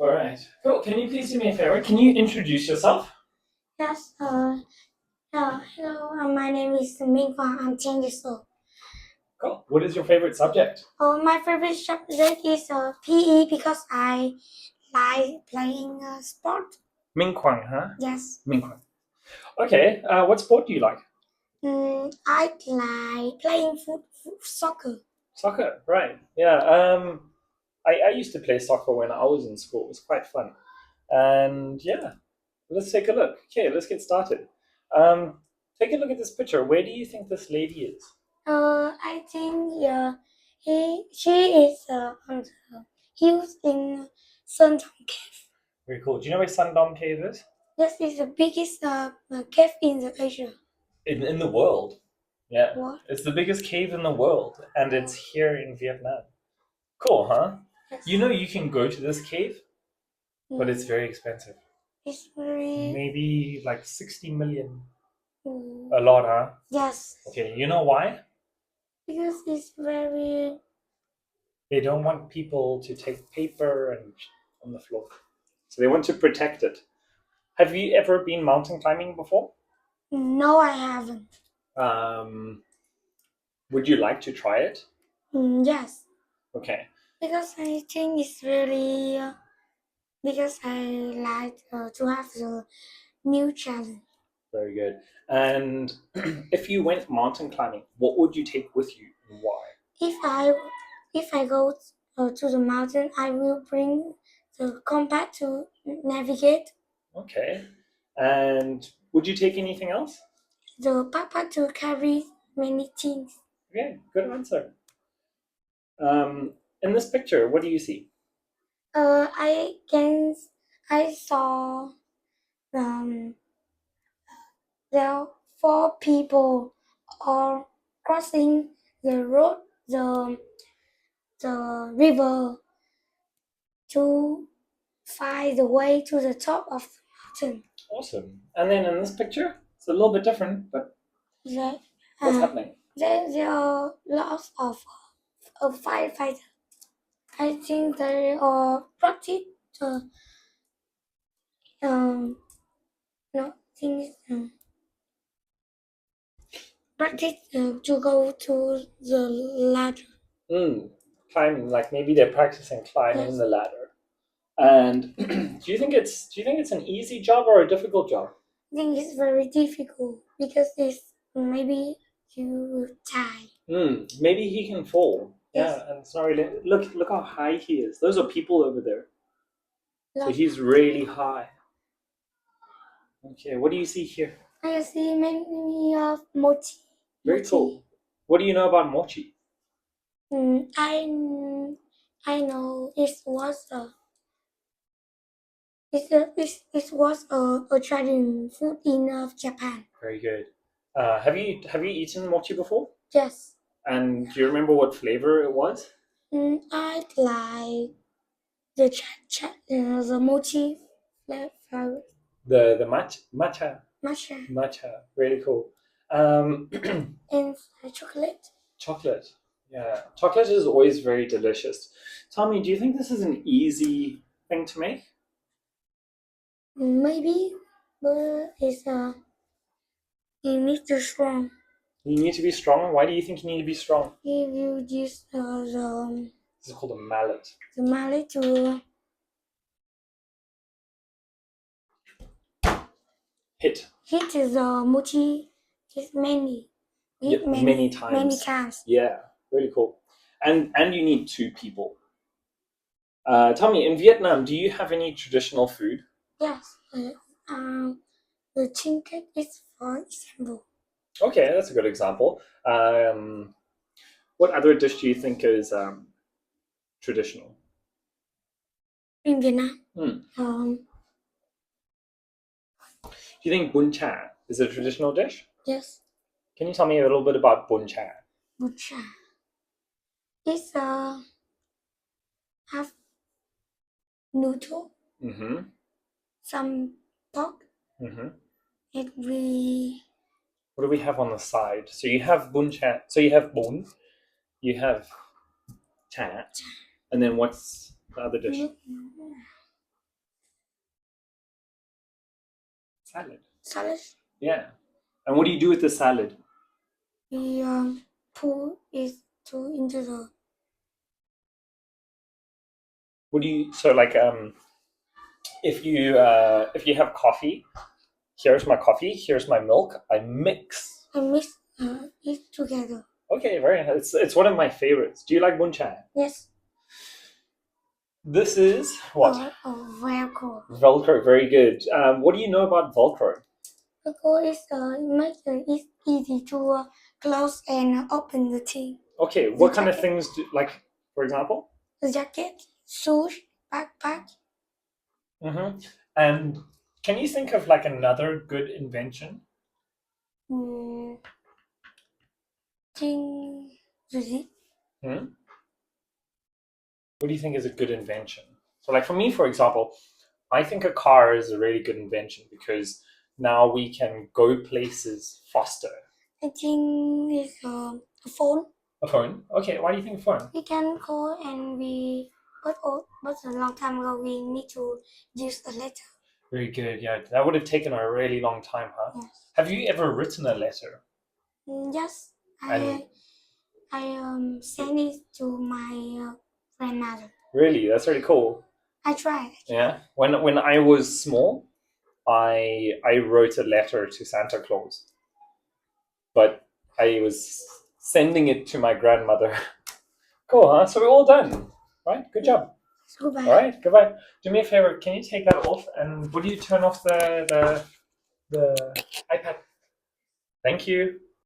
All right. Cool. Can you please do me a favor? Can you introduce yourself? Yes. Hello. My name is Minh. I'm 10 years old. Cool. What is your favorite subject? My favorite subject is PE because I like playing sport. Minh Quang, huh? Yes. Minh Quang. Okay. What sport do you like? I like playing soccer. Soccer, right? Yeah. I used to play soccer when I was in school. It was quite fun. And yeah, let's take a look. Okay, let's get started. Take a look at this picture. Where do you think this lady is? I think she is on the hills in Sundom Cave. Very cool. Do you know where Sundom Cave is? This is the biggest cave in the Asia. In the world. Yeah. What? It's the biggest cave in the world, and it's here in Vietnam. Cool, huh? Yes. You know you can go to this cave, but it's very expensive. It's very... Maybe like 60 million. Mm. A lot, huh? Yes. Okay, you know why? Because it's very... They don't want people to take paper and on the floor. So they want to protect it. Have you ever been mountain climbing before? No, I haven't. Would you like to try it? Yes. Okay. Because I think it's really... because I like to have the new challenge. Very good. And if you went mountain climbing, what would you take with you and why? If I go to the mountain, I will bring the compass to navigate. Okay. And would you take anything else? The backpack to carry many things. Okay, good answer. In this picture, what do you see? I saw there are 4 people all crossing the road, the river to find the way to the top of the mountain. Awesome. And then in this picture, it's a little bit different, but what's happening? There are lots of firefighters. I think they are practice no things practice to go to the ladder. Climbing, like maybe they're practicing climbing Yes. the ladder. And do you think it's an easy job or a difficult job? I think it's very difficult because it's maybe you will die. Maybe he can fall. Yes. Yeah, and it's not really. Look how high he is. Those are people over there. So Look, he's really high. Okay, what do you see here? I see many of mochi. Very cool. What do you know about mochi? I know it was a traditional food in Japan. Very good. Have you eaten mochi before? Yes. And do you remember what flavor it was? I like the mochi flavor. The matcha. Matcha. Really cool. And chocolate. Chocolate. Yeah, chocolate is always very delicious. Tell me, do you think this is an easy thing to make? Maybe, but you need to strong. You need to be strong. Why do you think you need to be strong? If you use This is called a mallet. the mallet to hit the mochi is many times. Many times. Yeah, really cool. And you need 2 people. Tell me, in Vietnam, do you have any traditional food? Yes. The chinket is for example. Okay, that's a good example. What other dish do you think is traditional? In Vietnam. Do you think bún chả is a traditional dish? Yes. Can you tell me a little bit about bún chả? Bún chả. It's half noodle. Some pork. And what do we have on the side? So you have bún chả. So you have bún, you have chả, and then what's the other dish? Salad. Salad. Yeah. And what do you do with the salad? We pour it into the. What do you if you have coffee, here's my coffee, here's my milk, I mix. I mix it together. Okay, very nice. It's one of my favorites. Do you like bunchai? Yes. This is what? Velcro. Velcro, very good. What do you know about Velcro? Velcro is makes it easy to close and open the thing. Okay, what kind of things do, like, for example? The jacket, shoes, backpack. Mm-hmm. And can you think of like another good invention? Thing. Hmm? What do you think is a good invention? So, like for me, for example, I think a car is a really good invention because now we can go places faster. I think it's a phone. A phone? Okay, why do you think phone? We can call and but a long time ago we need to use a letter. Very good. Yeah, that would have taken a really long time, huh? Yes. Have you ever written a letter? Yes, And I sent it to my grandmother. really, that's really cool. I tried. Yeah. When I was small, I wrote a letter to Santa Claus, but I was sending it to my grandmother. Cool, huh? So we're all done, right? Good job. Goodbye. All right, goodbye. Do me a favor. Can you take that off? And would you turn off the iPad? Thank you.